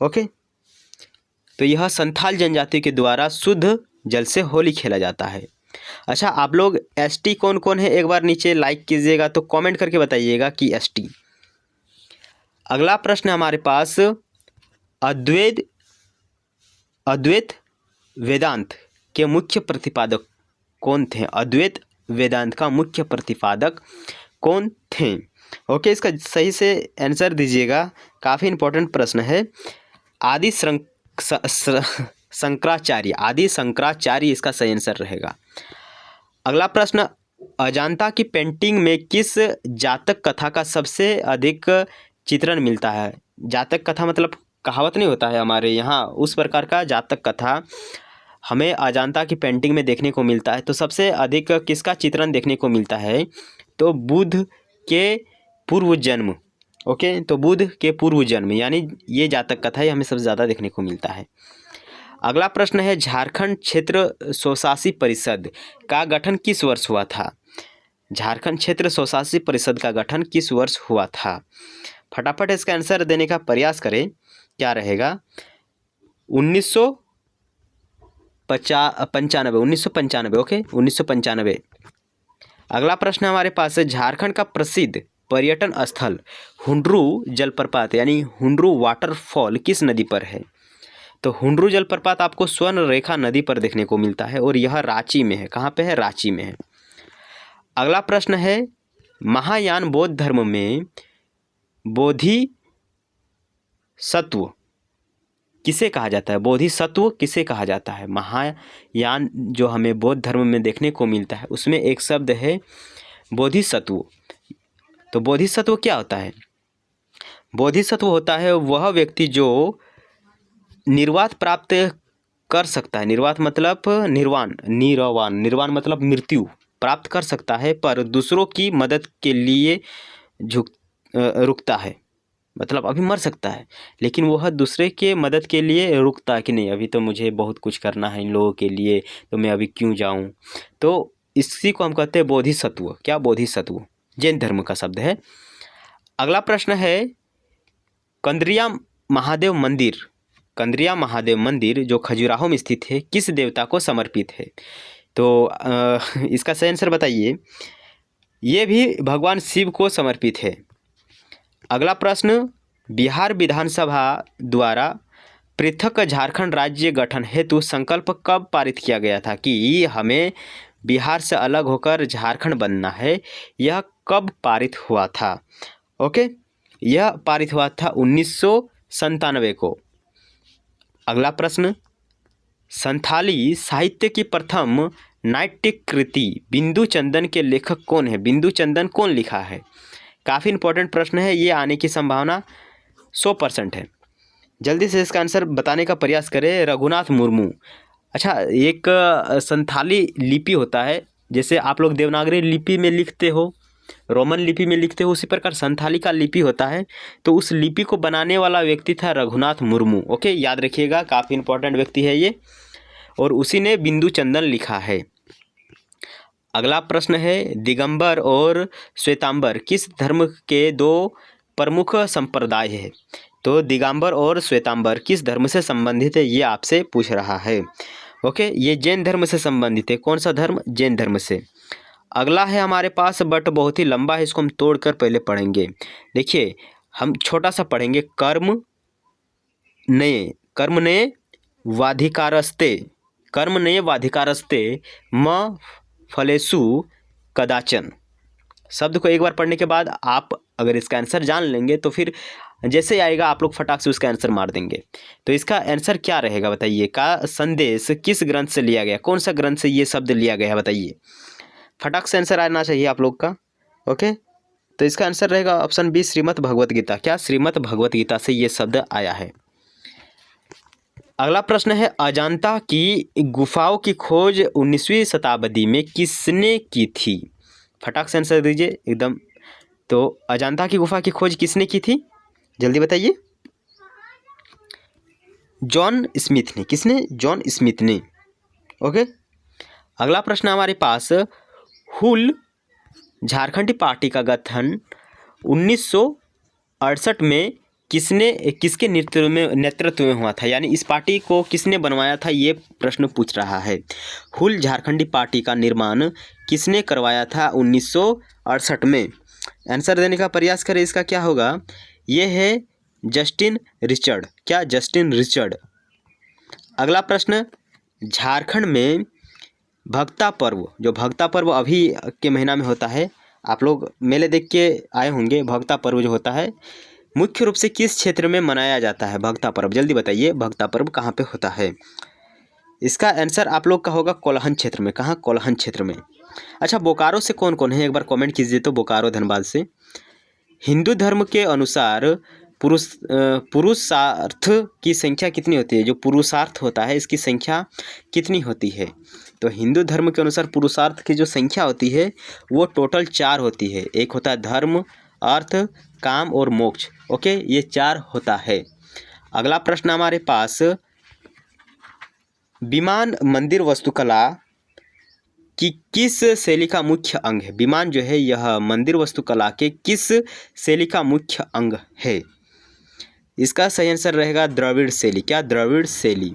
A: ओके, तो यह संथाल जनजाति के द्वारा शुद्ध जल से होली खेला जाता है। अच्छा, आप लोग ST कौन कौन है एक बार नीचे लाइक कीजिएगा, तो कमेंट करके बताइएगा कि ST। अगला प्रश्न हमारे पास अद्वैत वेदांत के मुख्य प्रतिपादक कौन थे? अद्वैत वेदांत का मुख्य प्रतिपादक कौन थे? ओके, इसका सही से आंसर दीजिएगा, काफ़ी इंपॉर्टेंट प्रश्न है। आदि शंकराचार्य, आदि शंकराचार्य इसका सही आंसर रहेगा। अगला प्रश्न, अजंता की पेंटिंग में किस जातक कथा का सबसे अधिक चित्रण मिलता है? जातक कथा मतलब कहावत नहीं होता है हमारे यहाँ, उस प्रकार का जातक कथा हमें अजंता की पेंटिंग में देखने को मिलता है। तो सबसे अधिक किसका चित्रण देखने को मिलता है? तो बुध के पूर्व जन्म। ओके, तो बुध के पूर्व जन्म यानी ये जातक कथा है, हमें सबसे ज़्यादा देखने को मिलता है। अगला प्रश्न है, झारखंड क्षेत्र स्वशासी परिषद का गठन किस वर्ष हुआ था? झारखंड क्षेत्र स्वशासी परिषद का गठन किस वर्ष हुआ था? फटाफट इसका आंसर देने का प्रयास करें, क्या रहेगा? 1995। ओके, 1995। अगला प्रश्न हमारे पास है, झारखंड का प्रसिद्ध पर्यटन स्थल हुंड्रू जलप्रपात यानी हुंड्रू वाटरफॉल किस नदी पर है? तो हुंड्रू जलप्रपात आपको स्वर्ण रेखा नदी पर देखने को मिलता है और यह रांची में है। कहाँ पे है? रांची में है। अगला प्रश्न है, महायान बौद्ध धर्म में बोधिसत्व किसे कहा जाता है? बोधिसत्व किसे कहा जाता है? महायान जो हमें बौद्ध धर्म में देखने को मिलता है उसमें एक शब्द है बोधिसत्व। तो बोधिसत्व क्या होता है? बोधिसत्व होता है वह व्यक्ति जो निर्वात प्राप्त कर सकता है। निर्वात मतलब निर्वाण मतलब मृत्यु प्राप्त कर सकता है, पर दूसरों की मदद के लिए रुकता है। मतलब अभी मर सकता है लेकिन वह दूसरे के मदद के लिए रुकता है कि नहीं, अभी तो मुझे बहुत कुछ करना है इन लोगों के लिए, तो मैं अभी क्यों जाऊं। तो इसी को हम कहते हैं बोधिसत्व। क्या? बोधिसत्व जैन धर्म का शब्द है। अगला प्रश्न है, कंद्रिया महादेव मंदिर जो खजुराहो में स्थित है किस देवता को समर्पित है? तो इसका सही आंसर बताइए। ये भी भगवान शिव को समर्पित है। अगला प्रश्न, बिहार विधानसभा द्वारा पृथक झारखंड राज्य गठन हेतु संकल्प कब पारित किया गया था कि हमें बिहार से अलग होकर झारखंड बनना है? यह कब पारित हुआ था? ओके, यह पारित हुआ था 1997 को। अगला प्रश्न, संथाली साहित्य की प्रथम नाट्य कृति बिंदु चंदन के लेखक कौन है? बिंदु चंदन कौन लिखा है? काफ़ी इंपॉर्टेंट प्रश्न है, ये आने की संभावना 100% है। जल्दी से इसका आंसर बताने का प्रयास करें। रघुनाथ मुर्मू। अच्छा, एक संथाली लिपि होता है, जैसे आप लोग देवनागरी लिपि में लिखते हो, रोमन लिपि में लिखते हो, उसी प्रकार संथाली का लिपि होता है। तो उस लिपि को बनाने वाला व्यक्ति था रघुनाथ मुर्मू। ओके, याद रखिएगा, काफ़ी इंपॉर्टेंट व्यक्ति है ये, और उसी ने बिंदु चंदन लिखा है। अगला प्रश्न है, दिगंबर और श्वेतांबर किस धर्म के दो प्रमुख संप्रदाय है? तो दिगंबर और श्वेतांबर किस धर्म से संबंधित है, ये आपसे पूछ रहा है। ओके, ये जैन धर्म से संबंधित है। कौन सा धर्म? जैन धर्म से। अगला है हमारे पास, बट बहुत ही लंबा है, इसको हम तोड़कर पहले पढ़ेंगे। देखिए, हम छोटा सा पढ़ेंगे। कर्म नये वाधिकारस्ते म फलेसु कदाचन। शब्द को एक बार पढ़ने के बाद आप अगर इसका आंसर जान लेंगे तो फिर जैसे ही आएगा आप लोग फटाक से उसका आंसर मार देंगे। तो इसका आंसर क्या रहेगा बताइए? का संदेश किस ग्रंथ से लिया गया? कौन सा ग्रंथ से ये शब्द लिया गया है बताइए? फटाक से आंसर आना चाहिए आप लोग का। ओके, तो इसका आंसर रहेगा ऑप्शन बी, श्रीमद् भगवत गीता। क्या? श्रीमद् भगवत गीता से ये शब्द आया है। अगला प्रश्न है, अजंता की गुफाओं की खोज 19वीं शताब्दी में किसने की थी? फटाक से आंसर दीजिए एकदम। तो अजंता की गुफा की खोज किसने की थी? जल्दी बताइए। जॉन स्मिथ ने। किसने? जॉन स्मिथ ने। ओके, अगला प्रश्न हमारे पास, हुल झारखंडी पार्टी का गठन 1968 में किसके नेतृत्व में हुआ था? यानी इस पार्टी को किसने बनवाया था, ये प्रश्न पूछ रहा है। हुल झारखंडी पार्टी का निर्माण किसने करवाया था 1968 में? आंसर देने का प्रयास करें, इसका क्या होगा? ये है जस्टिन रिचर्ड। क्या? Justin Richard. अगला प्रश्न, झारखंड में भक्ता पर्व, जो भक्ता पर्व अभी के महीना में होता है, आप लोग मेले देख के आए होंगे। भक्ता पर्व जो होता है मुख्य रूप से किस क्षेत्र में मनाया जाता है भगता पर्व? जल्दी बताइए, भगता पर्व कहाँ पे होता है? इसका आंसर आप लोग का होगा कोल्हन क्षेत्र में। कहाँ? कोल्हन क्षेत्र में। अच्छा, बोकारो से कौन कौन है एक बार कमेंट कीजिए तो, बोकारो धनबाद से। हिंदू धर्म के अनुसार पुरुषार्थ की संख्या कितनी होती है? जो पुरुषार्थ होता है इसकी संख्या कितनी होती है? तो हिंदू धर्म के अनुसार पुरुषार्थ की जो संख्या होती है वो टोटल 4 होती है। एक होता है धर्म, अर्थ, काम और मोक्ष। ओके, ये 4 होता है। अगला प्रश्न हमारे पास, विमान मंदिर वास्तुकला कि किस शैली का मुख्य अंग है? विमान जो है यह मंदिर वास्तुकला के किस शैली का मुख्य अंग है? इसका सही आंसर रहेगा द्रविड़ शैली। क्या? द्रविड़ शैली।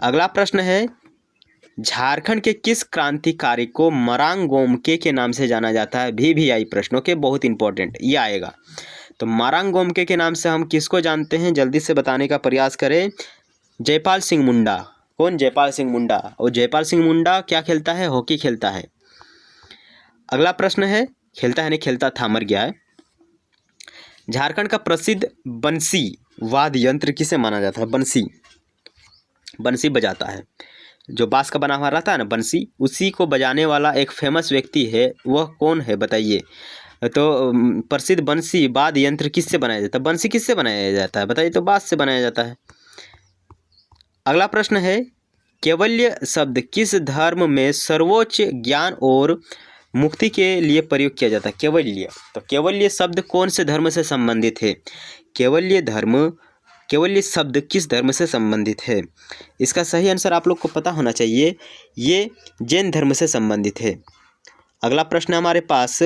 A: अगला प्रश्न है, झारखंड के किस क्रांतिकारी को मरांग गोमके के नाम से जाना जाता है? VVI प्रश्नों के बहुत इंपॉर्टेंट ये आएगा। तो मरांग गोमके के नाम से हम किसको जानते हैं? जल्दी से बताने का प्रयास करें। जयपाल सिंह मुंडा। कौन? जयपाल सिंह मुंडा। और जयपाल सिंह मुंडा क्या खेलता है? हॉकी खेलता है। अगला प्रश्न है, खेलता है नहीं, खेलता था, मर गया है। झारखंड का प्रसिद्ध बंसी वाद्य यंत्र किसे माना जाता है? बंसी। बंसी बजाता है, जो बांस का बना हुआ रहता है ना बंसी, उसी को बजाने वाला एक फेमस व्यक्ति है, वह कौन है बताइए? तो प्रसिद्ध बंसी वाद्य यंत्र किससे बनाया जाता है? बंसी किससे बनाया जाता है बताइए? तो बांस से बनाया जाता है। अगला प्रश्न है, कैवल्य शब्द किस धर्म में सर्वोच्च ज्ञान और मुक्ति के लिए प्रयोग किया जाता है? कैवल्य। तो कैवल्य शब्द कौन से धर्म से संबंधित है? कैवल्य शब्द किस धर्म से संबंधित है? इसका सही आंसर आप लोग को पता होना चाहिए, ये जैन धर्म से संबंधित है। अगला प्रश्न हमारे पास,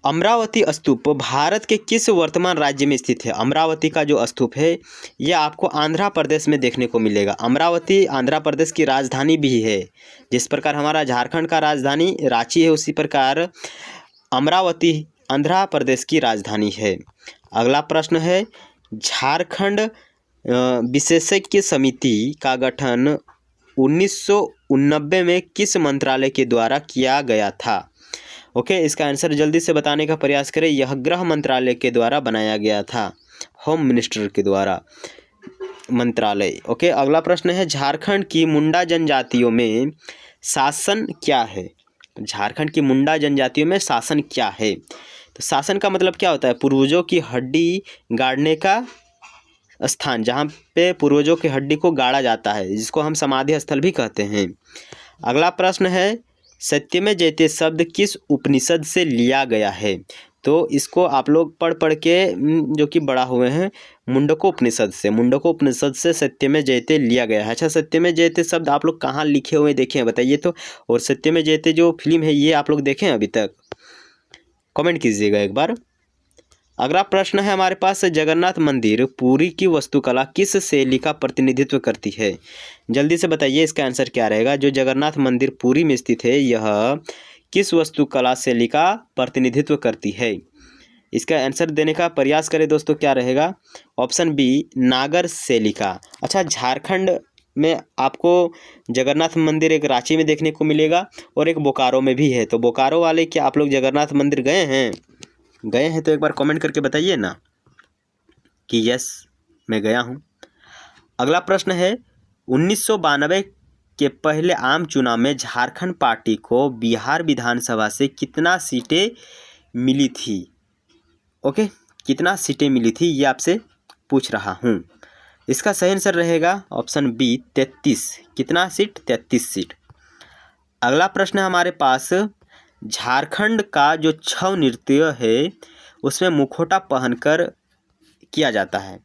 A: अमरावती स्तूप भारत के किस वर्तमान राज्य में स्थित है? अमरावती का जो स्तूप है यह आपको आंध्र प्रदेश में देखने को मिलेगा। अमरावती आंध्र प्रदेश की राजधानी भी है। जिस प्रकार हमारा झारखंड का राजधानी रांची है, उसी प्रकार अमरावती आंध्र प्रदेश की राजधानी है। अगला प्रश्न है, झारखंड विशेषज्ञ समिति का गठन 1989 में किस मंत्रालय के द्वारा किया गया था? ओके, इसका आंसर जल्दी से बताने का प्रयास करें। यह गृह मंत्रालय के द्वारा बनाया गया था, होम मिनिस्टर के द्वारा मंत्रालय। ओके, अगला प्रश्न है, झारखंड की मुंडा जनजातियों में शासन क्या है? झारखंड की मुंडा जनजातियों में शासन क्या है? तो शासन का मतलब क्या होता है? पूर्वजों की हड्डी गाड़ने का स्थान, जहाँ पे पूर्वजों की हड्डी को गाड़ा जाता है, जिसको हम समाधि स्थल भी कहते हैं। अगला प्रश्न है, सत्यमेव जयते शब्द किस उपनिषद से लिया गया है? तो इसको आप लोग पढ़ के जो कि बड़ा हुए हैं, मुंडकोपनिषद से। मुंडकोपनिषद से सत्यमेव जयते लिया गया है। अच्छा, सत्यमेव जयते शब्द आप लोग कहाँ लिखे हुए देखे हैं बताइए तो? और सत्यमेव जयते जो फिल्म है ये आप लोग देखें अभी तक? कमेंट कीजिएगा एक बार। अगला प्रश्न है हमारे पास, जगन्नाथ मंदिर पुरी की वास्तुकला किस शैली का प्रतिनिधित्व करती है? जल्दी से बताइए, इसका आंसर क्या रहेगा? जो जगन्नाथ मंदिर पुरी में स्थित है यह किस वास्तुकला शैली का प्रतिनिधित्व करती है? इसका आंसर देने का प्रयास करें दोस्तों, क्या रहेगा? ऑप्शन बी, नागर शैली का। अच्छा, झारखंड में आपको जगन्नाथ मंदिर एक रांची में देखने को मिलेगा और एक बोकारो में भी है। तो बोकारो वाले क्या आप लोग जगन्नाथ मंदिर गए हैं? गए हैं तो एक बार कमेंट करके बताइए ना कि यस मैं गया हूं। अगला प्रश्न है, 1992 के पहले आम चुनाव में झारखंड पार्टी को बिहार विधानसभा से कितना सीटें मिली थी? ओके, कितना सीटें मिली थी ये आपसे पूछ रहा हूं। इसका सही आंसर रहेगा ऑप्शन बी, 33। कितना सीट? 33 सीट। अगला प्रश्न है हमारे पास, झारखंड का जो छऊ नृत्य है उसमें मुखौटा पहनकर किया जाता है।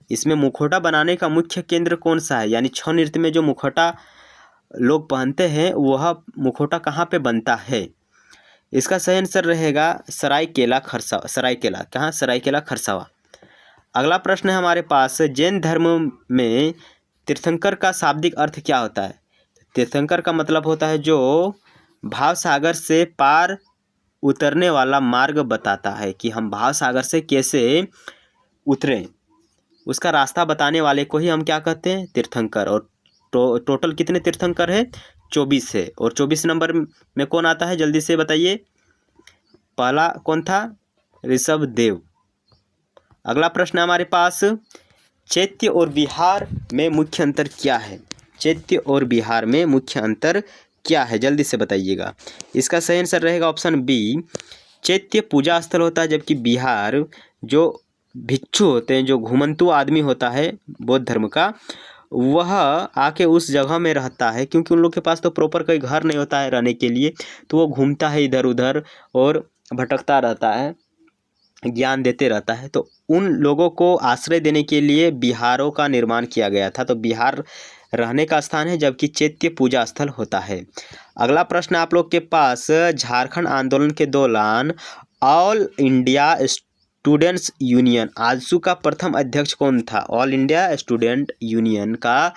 A: इसमें मुखौटा बनाने का मुख्य केंद्र कौन सा है? यानी छऊ नृत्य में जो मुखौटा लोग पहनते हैं वह मुखौटा कहाँ पे बनता है? इसका सही आंसर रहेगा सरायकेला खरसावा। सरायकेला कहाँ? सरायकेला खरसावा। अगला प्रश्न है हमारे पास, जैन धर्म में तीर्थंकर का शाब्दिक अर्थ क्या होता है? तीर्थंकर का मतलब होता है जो भाव सागर से पार उतरने वाला मार्ग बताता है, कि हम भाव सागर से कैसे उतरें, उसका रास्ता बताने वाले को ही हम क्या कहते हैं? तीर्थंकर। और टोटल कितने तीर्थंकर है? 24 है। और 24 नंबर में कौन आता है? जल्दी से बताइए। पहला कौन था? ऋषभ देव। अगला प्रश्न हमारे पास, चैत्य और बिहार में मुख्य अंतर क्या है? चैत्य और बिहार में मुख्य अंतर क्या है, जल्दी से बताइएगा। इसका सही आंसर रहेगा ऑप्शन बी, चैत्य पूजा स्थल होता है, जबकि बिहार जो भिक्षु होते हैं, जो घुमंतु आदमी होता है बौद्ध धर्म का, वह आके उस जगह में रहता है, क्योंकि उन लोग के पास तो प्रॉपर कोई घर नहीं होता है रहने के लिए, तो वो घूमता है इधर उधर और भटकता रहता है, ज्ञान देते रहता है। तो उन लोगों को आश्रय देने के लिए बिहारों का निर्माण किया गया था। तो बिहार रहने का स्थान है, जबकि चैत्य पूजा स्थल होता है। अगला प्रश्न आप लोग के पास, झारखंड आंदोलन के दौरान all India students union AJSU का प्रथम अध्यक्ष कौन था? ऑल इंडिया स्टूडेंट यूनियन का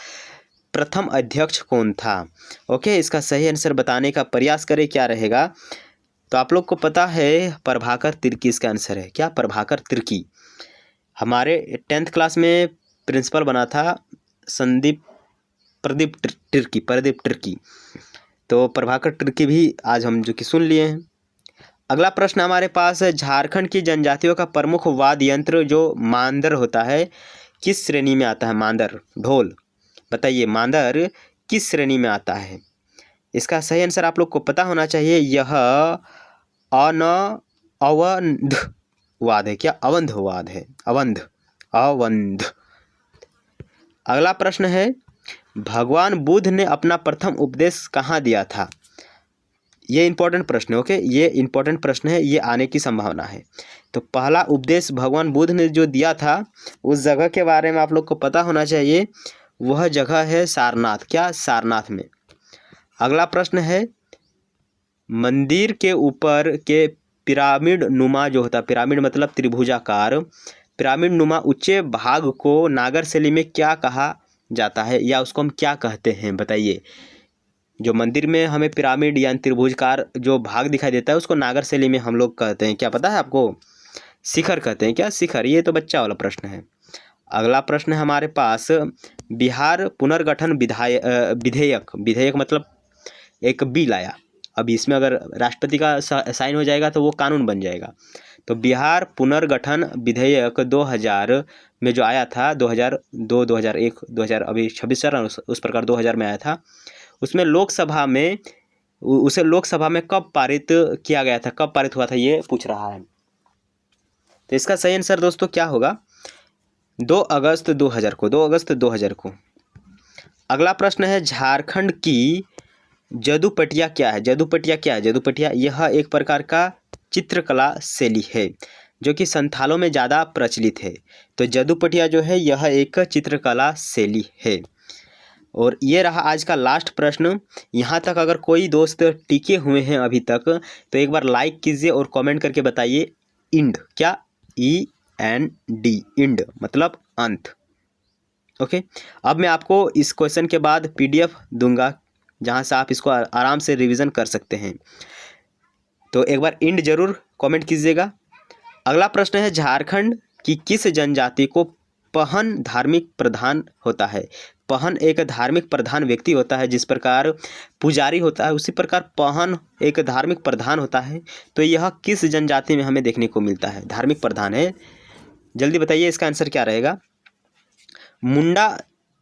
A: प्रथम अध्यक्ष कौन था? ओके, इसका सही आंसर बताने का प्रयास करें, क्या रहेगा? तो आप लोग को पता है प्रभाकर तिर्की इसका आंसर है। क्या? प्रभाकर तिर्की। हमारे 10th क्लास में प्रिंसिपल बना था प्रदीप तिर्की। तो प्रभाकर तिर्की भी आज हम जो कि सुन लिए हैं। अगला प्रश्न हमारे पास, झारखंड की जनजातियों का प्रमुख वाद्य यंत्र जो मांदर होता है, किस श्रेणी में आता है? मांदर, ढोल। बताइए मांदर किस श्रेणी में आता है? इसका सही आंसर आप लोग को पता होना चाहिए। यह अवंधवाद है। क्या? अवंधवाद है। अवंध। अगला प्रश्न है, भगवान बुद्ध ने अपना प्रथम उपदेश कहाँ दिया था? ये इंपॉर्टेंट प्रश्न है। ओके, ये इंपॉर्टेंट प्रश्न है, ये आने की संभावना है। तो पहला उपदेश भगवान बुद्ध ने जो दिया था, उस जगह के बारे में आप लोग को पता होना चाहिए। वह जगह है सारनाथ। क्या? सारनाथ में। अगला प्रश्न है, मंदिर के ऊपर के पिरामिड नुमा जो होता है, पिरामिड मतलब त्रिभुजाकार, पिरामिड नुमा ऊंचे भाग को नागर शैली में क्या कहा जाता है, या उसको हम क्या कहते हैं? बताइए। जो मंदिर में हमें पिरामिड या त्रिभुजकार जो भाग दिखाई देता है, उसको नागर शैली में हम लोग कहते हैं, क्या पता है आपको? शिखर कहते हैं। क्या? शिखर। ये तो बच्चा वाला प्रश्न है। अगला प्रश्न है हमारे पास, बिहार पुनर्गठन विधेयक मतलब एक बिल आया। अब इसमें अगर राष्ट्रपति का साइन हो जाएगा तो वो कानून बन जाएगा। तो बिहार पुनर्गठन विधेयक 2000 में जो आया था, 2002, 2001, 2000 अभी 26 चल रहा है, उस प्रकार 2000 में आया था। उसमें उसे लोकसभा में कब पारित किया गया था? कब पारित हुआ था, ये पूछ रहा है। तो इसका सही आंसर दोस्तों क्या होगा? 2 अगस्त 2000 को। 2 अगस्त 2000 को। अगला प्रश्न है, झारखंड की जदुपटिया क्या है? जदुपटिया क्या है? जदुपटिया यह एक प्रकार का चित्रकला शैली है जो कि संथालों में ज़्यादा प्रचलित है। तो जदुपटिया जो है यह एक चित्रकला शैली है। और ये रहा आज का लास्ट प्रश्न। यहाँ तक अगर कोई दोस्त टिके हुए हैं अभी तक, तो एक बार लाइक कीजिए और कमेंट करके बताइए इंड। क्या? END, इंड मतलब अंत। ओके, अब मैं आपको इस क्वेश्चन के बाद PDF दूंगा, जहाँ से आप इसको आराम से रिवीजन कर सकते हैं। तो एक बार इंड जरूर कमेंट कीजिएगा। अगला प्रश्न है, झारखंड की किस जनजाति को पहन धार्मिक प्रधान होता है? पहन एक धार्मिक प्रधान व्यक्ति होता है। जिस प्रकार पुजारी होता है, उसी प्रकार पहन एक धार्मिक प्रधान होता है। तो यह किस जनजाति में हमें देखने को मिलता है? धार्मिक प्रधान है। जल्दी बताइए, इसका आंसर क्या रहेगा? मुंडा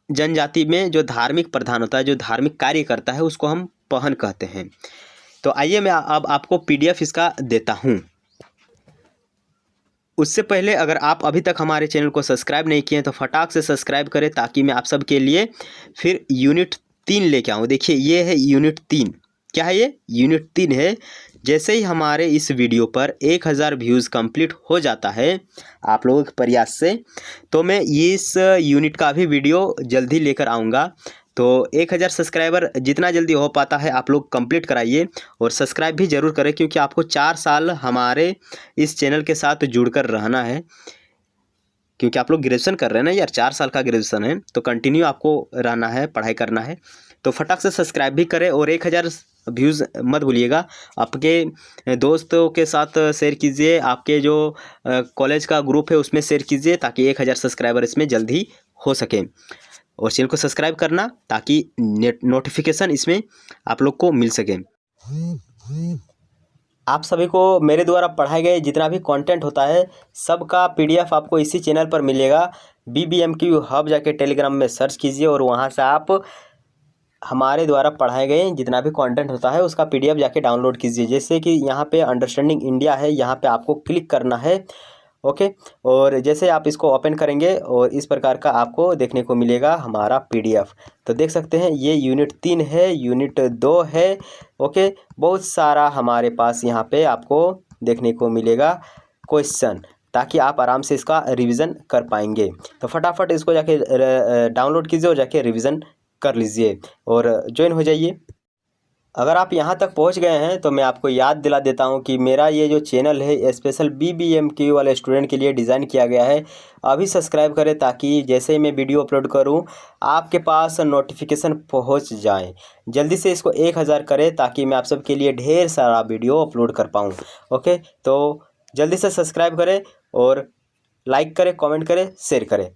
A: जनजाति में जो धार्मिक प्रधान होता है, जो धार्मिक कार्य करता है, उसको हम पहन कहते हैं। तो आइए मैं अब आपको PDF इसका देता हूँ। उससे पहले अगर आप अभी तक हमारे चैनल को सब्सक्राइब नहीं किए हैं तो फटाक से सब्सक्राइब करें, ताकि मैं आप सबके लिए फिर यूनिट 3 लेके आऊँ। देखिए ये है यूनिट 3। क्या है ये? यूनिट 3 है। जैसे ही हमारे इस वीडियो पर 1000 व्यूज़ कंप्लीट हो जाता है आप लोगों के प्रयास से, तो मैं इस यूनिट का भी वीडियो जल्दी लेकर आऊँगा। तो 1000 सब्सक्राइबर जितना जल्दी हो पाता है आप लोग कंप्लीट कराइए और सब्सक्राइब भी ज़रूर करें, क्योंकि आपको 4 साल हमारे इस चैनल के साथ जुड़कर रहना है। क्योंकि आप लोग ग्रेजुएशन कर रहे हैं ना यार, 4 साल का ग्रेजुएशन है, तो कंटिन्यू आपको रहना है, पढ़ाई करना है। तो फटाक से सब्सक्राइब भी करें और 1000 व्यूज़ मत भूलिएगा। आपके दोस्तों के साथ शेयर कीजिए, आपके जो कॉलेज का ग्रुप है उसमें शेयर कीजिए, ताकि 1000 सब्सक्राइबर इसमें जल्दी हो सके। और चैनल को सब्सक्राइब करना, ताकि नोटिफिकेशन इसमें आप लोग को मिल सके। आप सभी को मेरे द्वारा पढ़ाए गए जितना भी कंटेंट होता है सबका पीडीएफ आपको इसी चैनल पर मिलेगा। BBMQ हब जाके टेलीग्राम में सर्च कीजिए और वहाँ से आप हमारे द्वारा पढ़ाए गए जितना भी कंटेंट होता है उसका पीडीएफ जाके डाउनलोड कीजिए। जैसे कि यहाँ पे अंडरस्टैंडिंग इंडिया है, यहाँ पे आपको क्लिक करना है। ओके, और जैसे आप इसको ओपन करेंगे और इस प्रकार का आपको देखने को मिलेगा हमारा पीडीएफ। तो देख सकते हैं ये यूनिट 3 है, यूनिट 2 है। ओके, बहुत सारा हमारे पास यहाँ पे आपको देखने को मिलेगा क्वेश्चन, ताकि आप आराम से इसका रिवीजन कर पाएंगे। तो फटाफट इसको जाके डाउनलोड कीजिए और जाके रिवीजन कर लीजिए और ज्वाइन हो जाइए। अगर आप यहाँ तक पहुँच गए हैं तो मैं आपको याद दिला देता हूँ कि मेरा ये जो चैनल है स्पेशल BBMQ वाले स्टूडेंट के लिए डिज़ाइन किया गया है। अभी सब्सक्राइब करें ताकि जैसे ही मैं वीडियो अपलोड करूँ आपके पास नोटिफिकेशन पहुँच जाए। जल्दी से इसको 1000 करें ताकि मैं आप सबके लिए ढेर सारा वीडियो अपलोड कर पाऊँ। ओके, तो जल्दी से सब्सक्राइब करें और लाइक करें, कमेंट करें, शेयर करें।